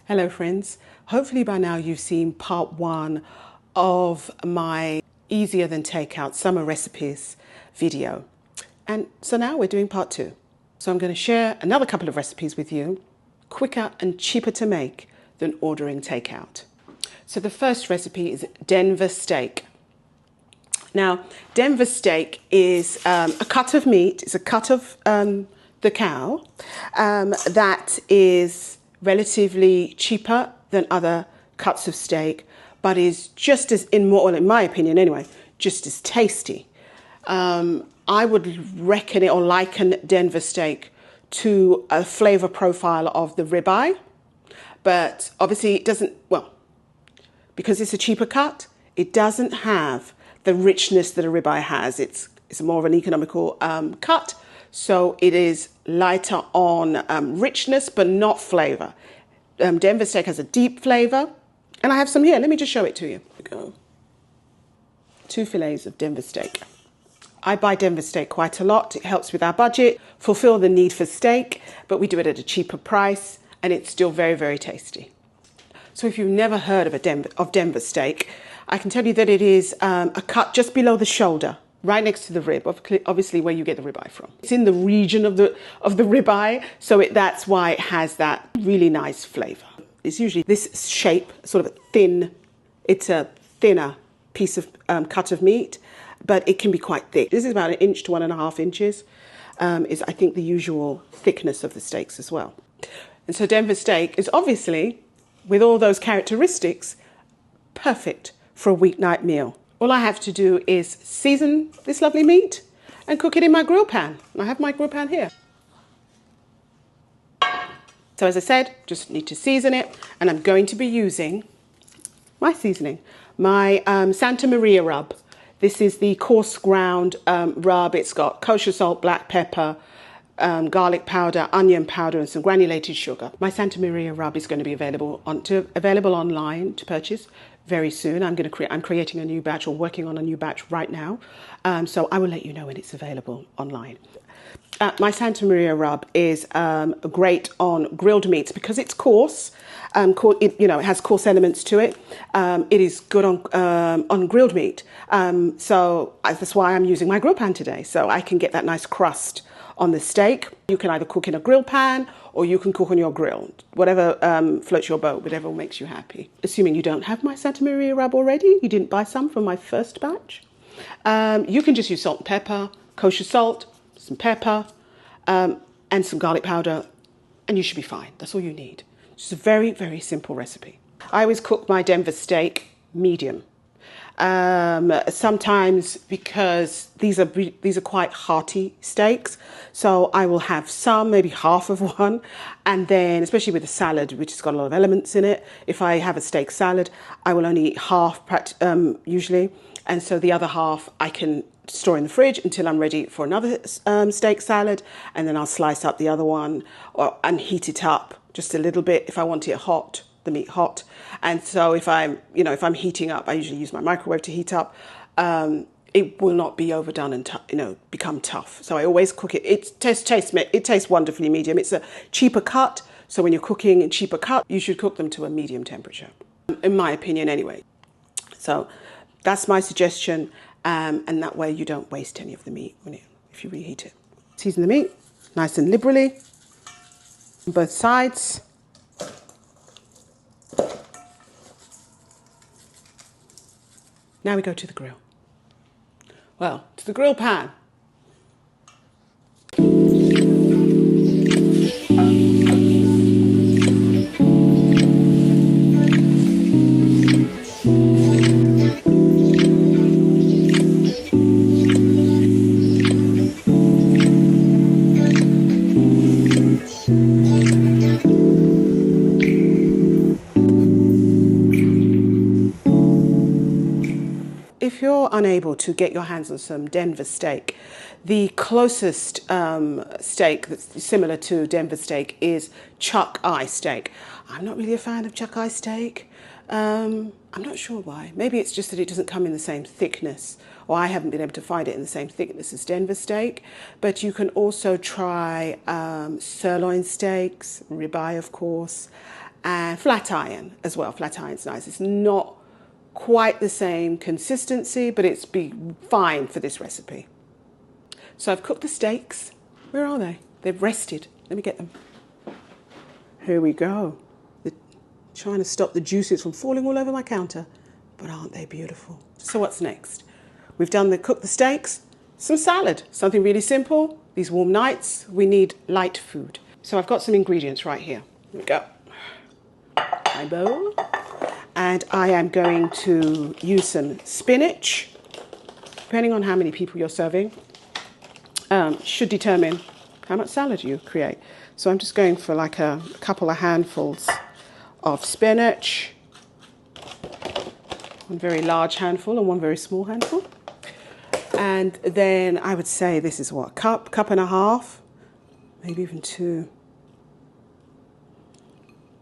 Hello friends, hopefully by now you've seen part one of my easier than takeout summer recipes video. And so now we're doing part two. So I'm going to share another couple of recipes with you, quicker and cheaper to make than ordering takeout. So the first recipe is Denver steak. Now, Denver steak is a cut of meat, it's a cut of the cow that is relatively cheaper than other cuts of steak, but is just as, in my opinion anyway, just as tasty. I would reckon it or liken Denver steak to a flavor profile of the ribeye, but obviously it doesn't, well, because it's a cheaper cut, it doesn't have the richness that a ribeye has. It's more of an economical cut, so it is lighter on richness, but not flavor. Denver steak has a deep flavor, and I have some here. Let me just show it to you. Here we go. 2 fillets of Denver steak. I buy Denver steak quite a lot. It helps with our budget, fulfill the need for steak, but we do it at a cheaper price, and it's still very, very tasty. So if you've never heard of Denver steak, I can tell you that it is a cut just below the shoulder, right next to the rib, obviously where you get the ribeye from. It's in the region of the ribeye, so that's why it has that really nice flavor. It's usually this shape, sort of it's a thinner piece of cut of meat, but it can be quite thick. This is about 1 inch to 1.5 inches, is I think the usual thickness of the steaks as well. And so Denver steak is obviously, with all those characteristics, perfect for a weeknight meal. All I have to do is season this lovely meat and cook it in my grill pan. I have my grill pan here. So as I said, just need to season it, and I'm going to be using my seasoning, my Santa Maria rub. This is the coarse ground rub. It's got kosher salt, black pepper, garlic powder, onion powder, and some granulated sugar. My Santa Maria rub is going to be available online to purchase very soon. I'm creating a new batch, or working on a new batch right now, so I will let you know when it's available online. My Santa Maria rub is great on grilled meats because it's coarse. It has coarse elements to it. It is good on grilled meat. So that's why I'm using my grill pan today, so I can get that nice crust on the steak. You can either cook in a grill pan or you can cook on your grill, whatever floats your boat, whatever makes you happy. Assuming you don't have my Santa Maria rub already, you didn't buy some from my first batch, you can just use salt and pepper, kosher salt, some pepper, and some garlic powder, and you should be fine. That's all you need. It's a very, very simple recipe. I always cook my Denver steak medium. Sometimes, because these are quite hearty steaks, so I will have some, maybe half of one, and then especially with a salad, which has got a lot of elements in it, if I have a steak salad, I will only eat half usually, and so the other half I can store in the fridge until I'm ready for another steak salad, and then I'll slice up the other one and heat it up just a little bit if I want it hot, the meat hot. And so if I'm heating up, I usually use my microwave to heat up. It will not be overdone and become tough. So I always cook it. It tastes wonderfully medium. It's a cheaper cut, so when you're cooking a cheaper cut, you should cook them to a medium temperature, in my opinion anyway. So that's my suggestion, and that way you don't waste any of the meat if you reheat it. Season the meat nice and liberally on both sides. Now we go to the grill. Well, to the grill pan. If you're unable to get your hands on some Denver steak, the closest steak that's similar to Denver steak is chuck eye steak. I'm not really a fan of chuck eye steak. I'm not sure why. Maybe it's just that it doesn't come in the same thickness, or I haven't been able to find it in the same thickness as Denver steak. But you can also try sirloin steaks, ribeye of course, and flat iron as well. Flat iron's nice. It's not quite the same consistency, but it's be fine for this recipe. So I've cooked the steaks. Where are they? They've rested. Let me get them. Here we go. They're trying to stop the juices from falling all over my counter, but aren't they beautiful? So what's next? We've cooked the steaks, some salad, something really simple. These warm nights, we need light food. So I've got some ingredients right here. Here we go. My bowl. And I am going to use some spinach, depending on how many people you're serving. Should determine how much salad you create. So I'm just going for like a couple of handfuls of spinach, one very large handful and one very small handful. And then I would say this is what, cup and a half, maybe even two.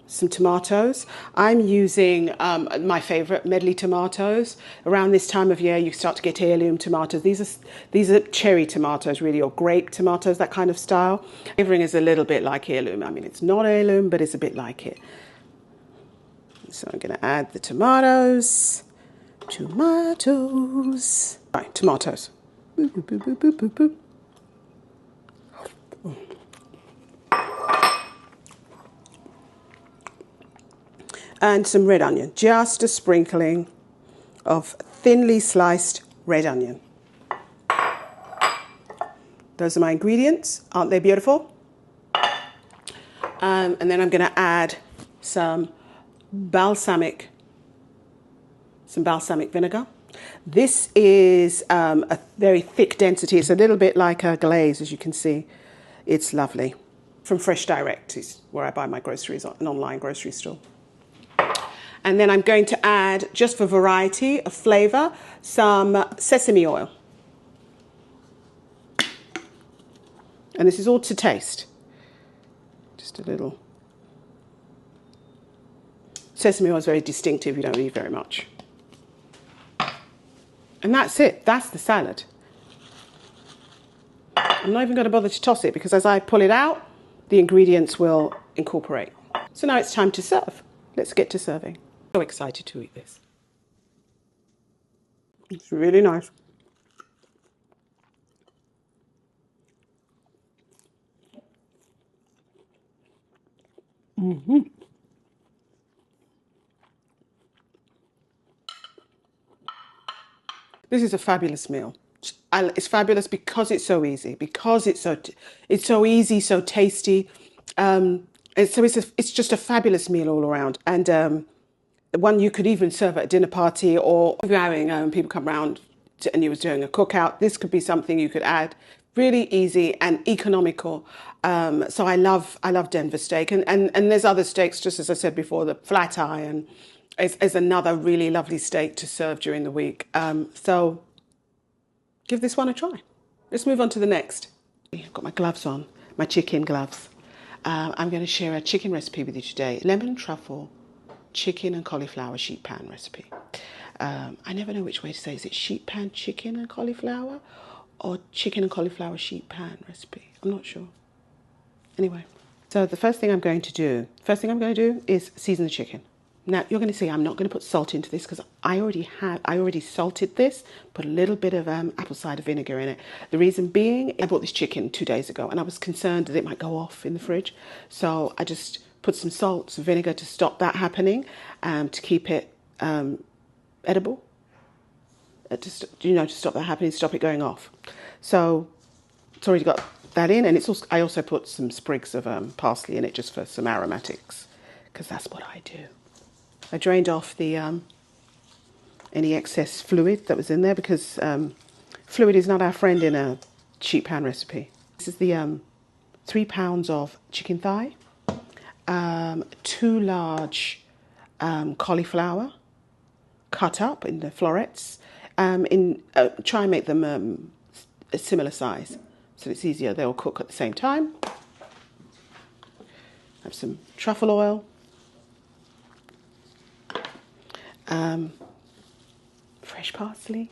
Some tomatoes. I'm using my favorite medley tomatoes. Around this time of year, you start to get heirloom tomatoes. These are cherry tomatoes, really, or grape tomatoes, that kind of style. Flavoring is a little bit like heirloom. I mean, it's not heirloom, but it's a bit like it. So I'm going to add the tomatoes. Tomatoes. Right, tomatoes. Boop, boop, boop, boop, boop, boop, boop. And some red onion, just a sprinkling of thinly sliced red onion. Those are my ingredients. Aren't they beautiful? And then I'm going to add some balsamic vinegar. This is a very thick density. It's a little bit like a glaze, as you can see. It's lovely. From Fresh Direct is where I buy my groceries, an online grocery store. And then I'm going to add, just for variety of flavor, some sesame oil. And this is all to taste. Just a little. Sesame oil is very distinctive, you don't need very much. And that's it, that's the salad. I'm not even going to bother to toss it because as I pull it out, the ingredients will incorporate. So now it's time to serve. Let's get to serving. So excited to eat this. It's really nice. Mm-hmm. This is a fabulous meal. It's fabulous because it's so easy, because it's so easy, so tasty. It's just a fabulous meal all around, and one you could even serve at a dinner party, or if you're having people come around and you was doing a cookout. This could be something you could add. Really easy and economical. So I love Denver steak, and there's other steaks, just as I said before. The flat iron is another really lovely steak to serve during the week. So give this one a try. Let's move on to the next. I've got my gloves on, my chicken gloves. I'm going to share a chicken recipe with you today. Lemon truffle chicken and cauliflower sheet pan recipe. I never know which way to say. Is it sheet pan chicken and cauliflower or chicken and cauliflower sheet pan recipe? I'm not sure. Anyway, so the first thing I'm going to do is season the chicken. Now you're going to see I'm not going to put salt into this because I already salted this, put a little bit of apple cider vinegar in it. The reason being, I bought this chicken 2 days ago and I was concerned that it might go off in the fridge. So I just put some salt, some vinegar to stop that happening, to keep it edible. To stop that happening, stop it going off. So it's already got that in, and I also put some sprigs of parsley in it just for some aromatics, because that's what I do. I drained off the any excess fluid that was in there, because fluid is not our friend in a sheet pan recipe. This is the 3 pounds of chicken thigh, 2 large cauliflower cut up in the florets. Try and make them a similar size so it's easier. They'll cook at the same time. Have some truffle oil, fresh parsley,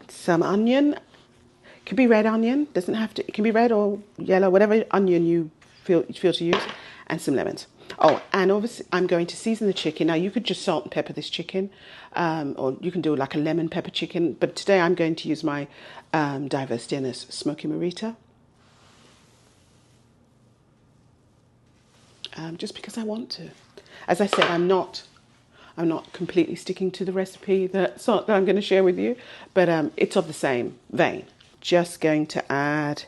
some onion. It can be red onion, doesn't have to. It can be red or yellow, whatever onion you feel to use, and some lemons. Oh, and obviously I'm going to season the chicken. Now you could just salt and pepper this chicken, or you can do like a lemon pepper chicken. But today I'm going to use my diverse dinners smoky marita, just because I want to. As I said, I'm not completely sticking to the recipe that I'm going to share with you, but it's of the same vein. Just going to add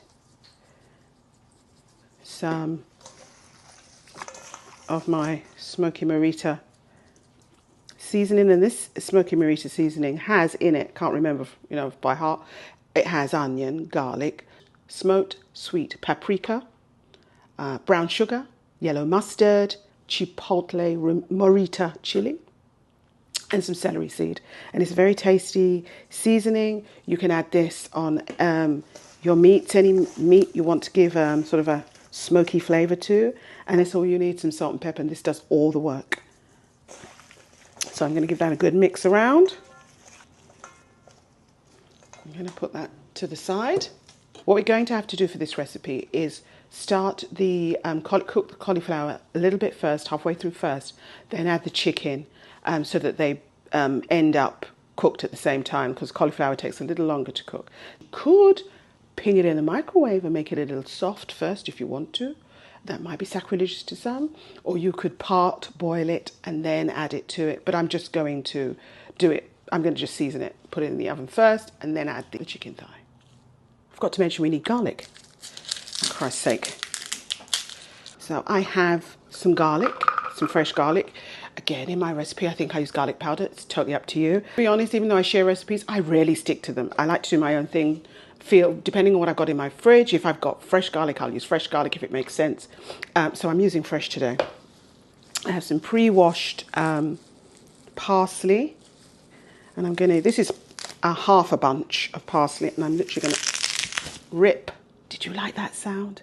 some of my smoky marita seasoning, and this smoky marita seasoning has in it, can't remember, by heart, it has onion, garlic, smoked sweet paprika, brown sugar, yellow mustard, chipotle morita chili, and some celery seed. And it's a very tasty seasoning. You can add this on your meats, any meat you want to give sort of a smoky flavor to, and it's all you need, some salt and pepper, and this does all the work. So I'm going to give that a good mix around. I'm going to put that to the side. What we're going to have to do for this recipe is start the cook the cauliflower a little bit first, halfway through first, then add the chicken so that they end up cooked at the same time, because cauliflower takes a little longer to cook. You could ping it in the microwave and make it a little soft first if you want to. That might be sacrilegious to some. Or you could part boil it and then add it to it. But I'm just going to do it. I'm going to just season it, put it in the oven first, and then add the chicken thigh. I forgot to mention we need garlic, for Christ's sake. So I have some garlic, some fresh garlic. Again, in my recipe, I think I use garlic powder. It's totally up to you. To be honest, even though I share recipes, I rarely stick to them. I like to do my own thing. Depending on what I've got in my fridge, if I've got fresh garlic, I'll use fresh garlic if it makes sense. So I'm using fresh today. I have some pre-washed parsley, and this is a half a bunch of parsley, and I'm literally going to rip. Did you like that sound?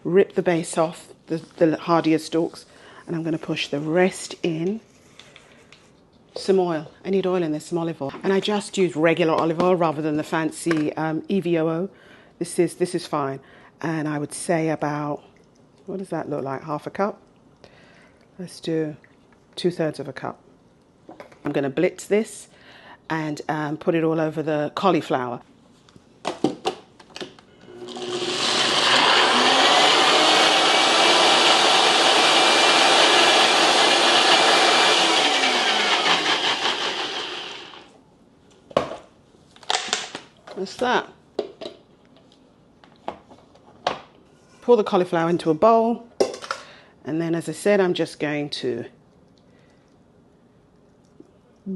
Rip the base off the hardier stalks, and I'm going to push the rest in. Some oil. I need oil in this, some olive oil. And I just use regular olive oil rather than the fancy EVOO. This is fine. And I would say about, what does that look like? Half a cup? Let's do 2/3 of a cup. I'm going to blitz this and put it all over the cauliflower. That's that. Pour the cauliflower into a bowl, and then, as I said, I'm just going to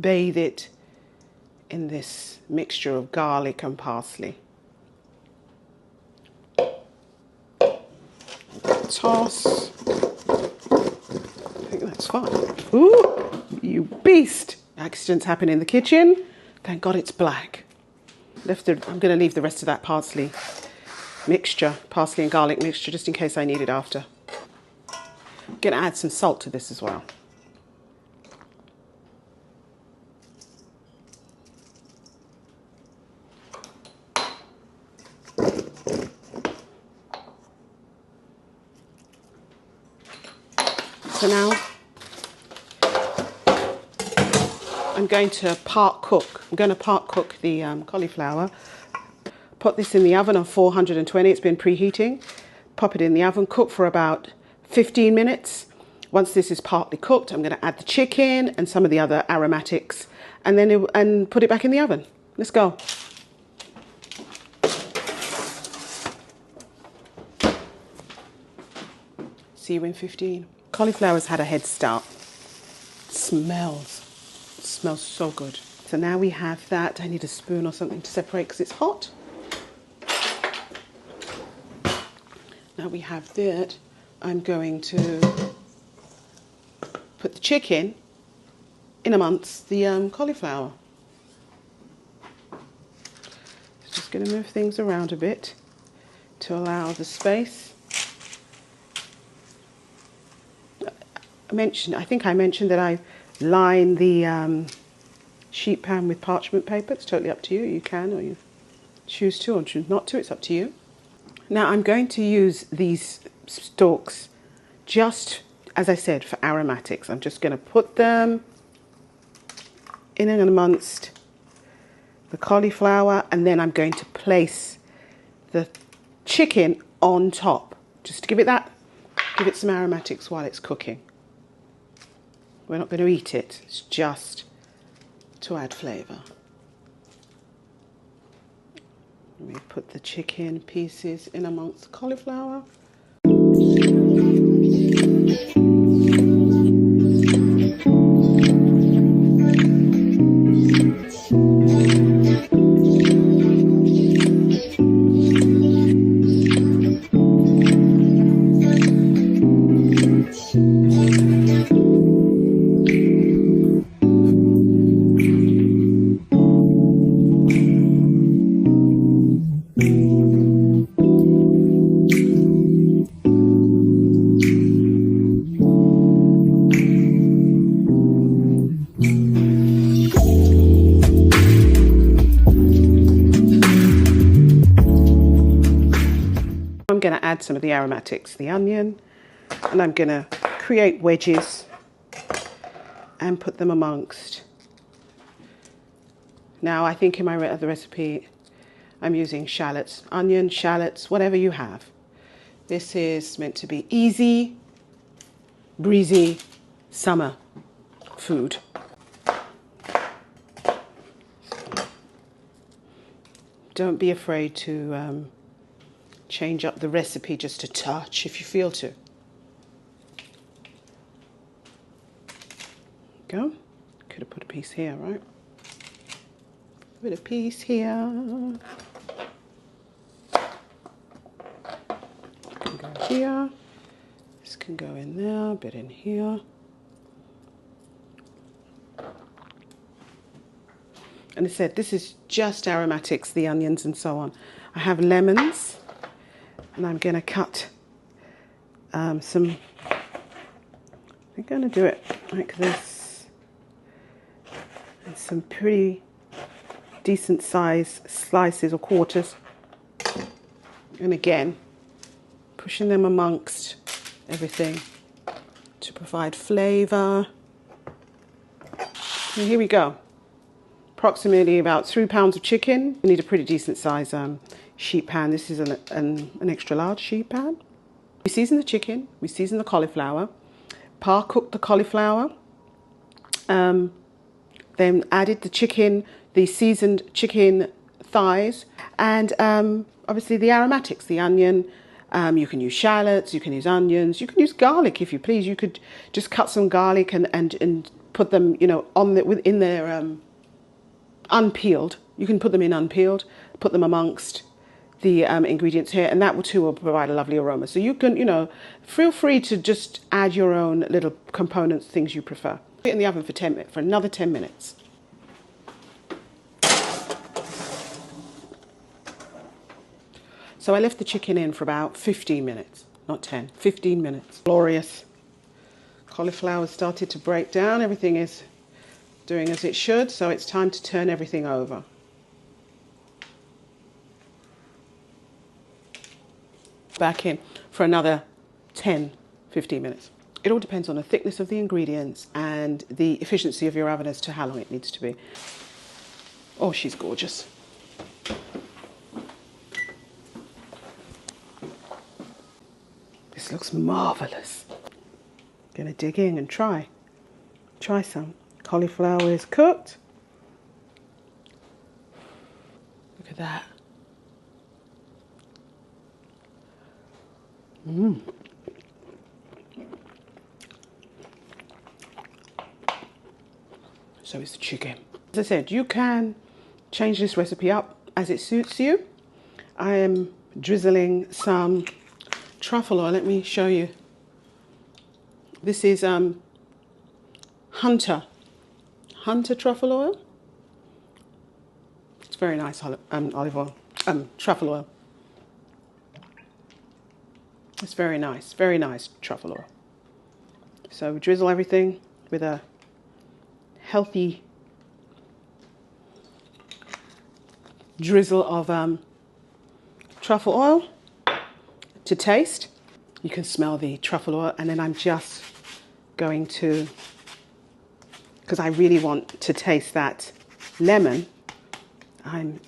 bathe it in this mixture of garlic and parsley. Toss. I think that's fine. Ooh, you beast! Accidents happen in the kitchen. Thank God it's black. I'm going to leave the rest of that parsley and garlic mixture, just in case I need it after. I'm going to add some salt to this as well. So now I'm going to part cook the cauliflower. Put this in the oven on 420. It's been preheating. Pop it in the oven, cook for about 15 minutes. Once this is partly cooked, I'm going to add the chicken and some of the other aromatics, and then put it back in the oven. Let's go. See you in 15. Cauliflower's had a head start. Smells so good. So now we have that. I need a spoon or something to separate because it's hot. Now we have that. I'm going to put the chicken in amongst the cauliflower. Just going to move things around a bit to allow the space. I think I mentioned that I line the sheet pan with parchment paper. It's totally up to you. You can, or you choose to, or choose not to. It's up to you. Now I'm going to use these stalks just as I said, for aromatics. I'm just going to put them in and amongst the cauliflower, and then I'm going to place the chicken on top, just to give it some aromatics while it's cooking. We're not going to eat it, it's just to add flavour. Let me put the chicken pieces in amongst the cauliflower. I'm going to add some of the aromatics, the onion, and I'm going to create wedges and put them amongst. Now I think in my other recipe I'm using shallots, onion, shallots, whatever you have. This is meant to be easy, breezy summer food. Don't be afraid to change up the recipe just a touch if you feel to. Go. Could have put a piece here, right? Put a piece here. Can go here. This can go in there, a bit in here. And I said, this is just aromatics, the onions and so on. I have lemons, and I'm going to cut some, I'm going to do it like this, and some pretty decent size slices or quarters. And again, pushing them amongst everything to provide flavour. And here we go. Approximately about 3 pounds of chicken. You need a pretty decent size sheet pan. This is an extra large sheet pan. We season the chicken, we season the cauliflower, par-cooked the cauliflower, then added the chicken, the seasoned chicken thighs, and obviously the aromatics, the onion. You can use shallots, you can use onions, you can use garlic if you please. You could just cut some garlic and put them, you know, in their unpeeled. You can put them in unpeeled, put them amongst the ingredients here, and that too will provide a lovely aroma. So you can, you know, feel free to just add your own little components, things you prefer. Put it in the oven for another 10 minutes. So I left the chicken in for about 15 minutes, not 10, 15 minutes. Glorious. Cauliflower started to break down. Everything is doing as it should, so it's time to turn everything over. Back in for another 10, 15 minutes. It all depends on the thickness of the ingredients and the efficiency of your oven as to how long it needs to be. Oh, she's gorgeous. This looks marvelous. Gonna dig in and try some. Cauliflower is cooked. Look at that. So is the chicken. As I said, you can change this recipe up as it suits you. I am drizzling some truffle oil. Let me show you. This is Hunter truffle oil. It's very nice olive oil, truffle oil. It's very nice truffle oil. So we drizzle everything with a healthy drizzle of truffle oil to taste. You can smell the truffle oil, and then I'm just going to, because I really want to taste that lemon, I'm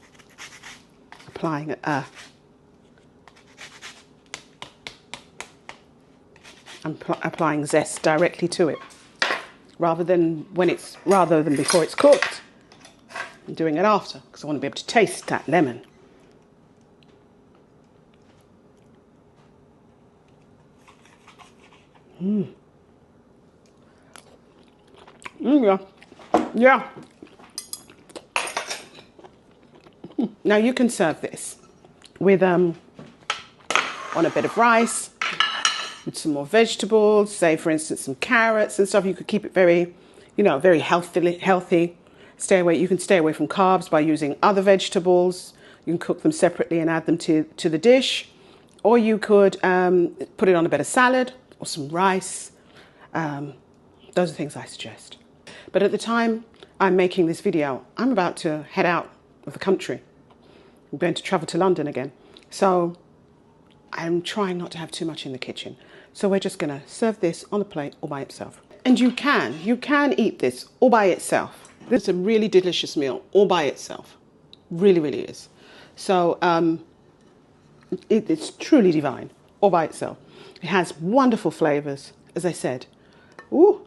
applying applying zest directly to it, rather than before it's cooked. I'm doing it after because I want to be able to taste that lemon. Yeah. Yeah. Now you can serve this with on a bit of rice, with some more vegetables, say for instance some carrots and stuff. You could keep it very, very healthy. You can stay away from carbs by using other vegetables. You can cook them separately and add them to the dish, or you could put it on a bit of salad or some rice. Those are things I suggest. But at the time I'm making this video, I'm about to head out of the country. I'm going to travel to London again. So I'm trying not to have too much in the kitchen. So we're just going to serve this on a plate all by itself. And you can eat this all by itself. This is a really delicious meal all by itself. Really, really is. So it's truly divine all by itself. It has wonderful flavors, as I said. Ooh.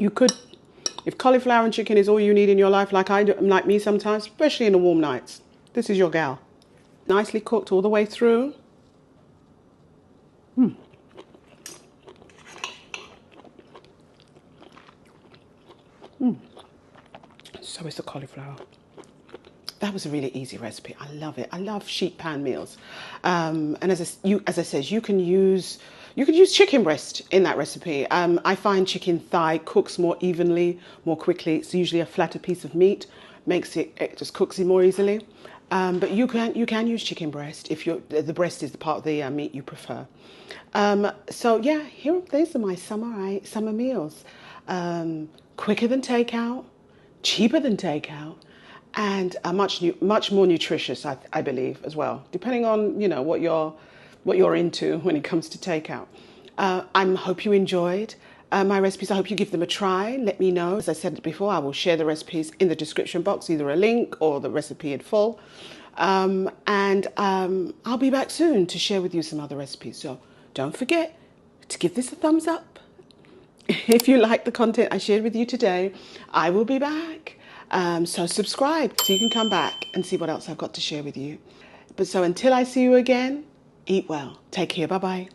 You could, if cauliflower and chicken is all you need in your life, like me sometimes, especially in the warm nights, this is your gal. Nicely cooked all the way through. So is the cauliflower. That was a really easy recipe. I love it. I love sheet pan meals. And as I said, you can use chicken breast in that recipe. I find chicken thigh cooks more evenly, more quickly. It's usually a flatter piece of meat, it just cooks it more easily. But you can use chicken breast if the breast is the part of the meat you prefer. So yeah, these are my summer meals. Quicker than takeout, cheaper than takeout, and much more nutritious, I believe, as well, depending on what you're into when it comes to takeout. I hope you enjoyed my recipes. I hope you give them a try. Let me know. As I said before, I will share the recipes in the description box, either a link or the recipe in full. And I'll be back soon to share with you some other recipes. So don't forget to give this a thumbs up. If you like the content I shared with you today, I will be back. So subscribe so you can come back and see what else I've got to share with you. But so until I see you again, eat well. Take care. Bye-bye.